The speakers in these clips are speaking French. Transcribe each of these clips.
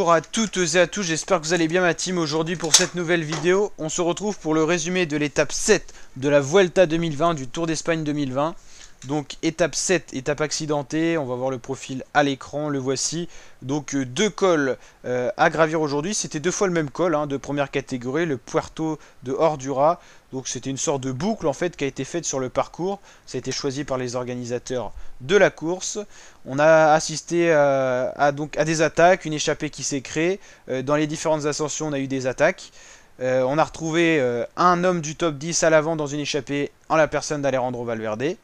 Bonjour à toutes et à tous, j'espère que vous allez bien ma team. Aujourd'hui pour cette nouvelle vidéo, on se retrouve pour le résumé de l'étape 7 de la Vuelta 2020, du Tour d'Espagne 2020. Donc étape 7, étape accidentée, on va voir le profil à l'écran, le voici. Donc deux cols à gravir aujourd'hui, c'était deux fois le même col de première catégorie, le Puerto de Ordura. Donc c'était une sorte de boucle en fait qui a été faite sur le parcours, ça a été choisi par les organisateurs de la course. On a assisté à des attaques, une échappée qui s'est créée. Dans les différentes ascensions on a eu des attaques. On a retrouvé un homme du top 10 à l'avant dans une échappée en la personne d'Alejandro Valverde.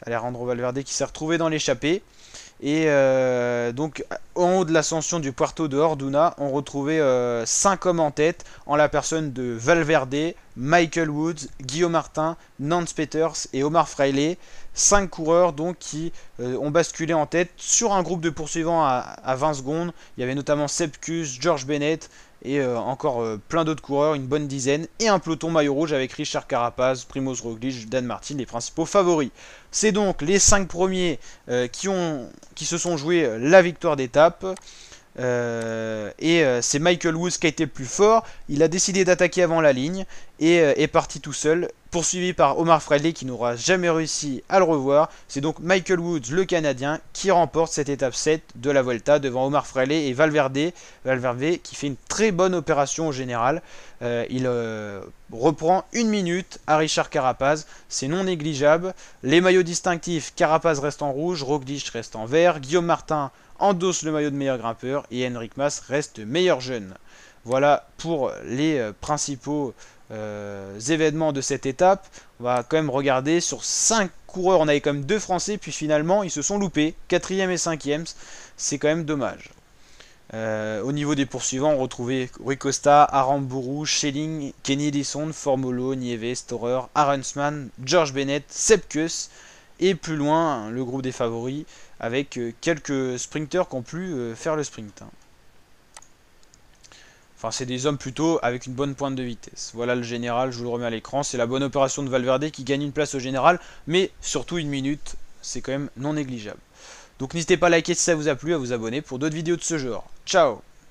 Alejandro Valverde qui s'est retrouvé dans l'échappée. Et donc en haut de l'ascension du Puerto de Orduna, on retrouvait 5 hommes en tête en la personne de Valverde, Michael Woods, Guillaume Martin, Nance Peters et Omar Fraile. 5 coureurs donc qui ont basculé en tête sur un groupe de poursuivants à 20 secondes. Il y avait notamment Sepp Kuss, George Bennett et encore plein d'autres coureurs, une bonne dizaine, et un peloton maillot rouge avec Richard Carapaz, Primoz Roglic, Dan Martin, les principaux favoris. C'est donc les 5 premiers qui se sont joués la victoire d'étape. C'est Michael Woods qui a été le plus fort. Il a décidé d'attaquer avant la ligne et est parti tout seul, poursuivi par Omar Fraile qui n'aura jamais réussi à le revoir. C'est donc Michael Woods, le Canadien, qui remporte cette étape 7 de la Vuelta devant Omar Fraile et Valverde. Valverde qui fait une très bonne opération au général. Il reprend une minute à Richard Carapaz, c'est non négligeable. Les maillots distinctifs, Carapaz reste en rouge, Roglic reste en vert, Guillaume Martin endosse le maillot de meilleur grimpeur et Enric Mas reste meilleur jeune. Voilà pour les principaux événements de cette étape. On va quand même regarder sur 5 coureurs, on avait quand même 2 Français, puis finalement ils se sont loupés, 4e et 5e, c'est quand même dommage. Au niveau des poursuivants, on retrouvait Rui Costa, Aramburu, Schelling, Kenny Elissonde, Formolo, Nieves, Storer, Arensman, George Bennett, Sepp Kuss. Et plus loin, le groupe des favoris, avec quelques sprinters qui ont pu faire le sprint. Enfin, c'est des hommes plutôt avec une bonne pointe de vitesse. Voilà le général, je vous le remets à l'écran. C'est la bonne opération de Valverde qui gagne une place au général, mais surtout une minute, c'est quand même non négligeable. Donc n'hésitez pas à liker si ça vous a plu, à vous abonner pour d'autres vidéos de ce genre. Ciao!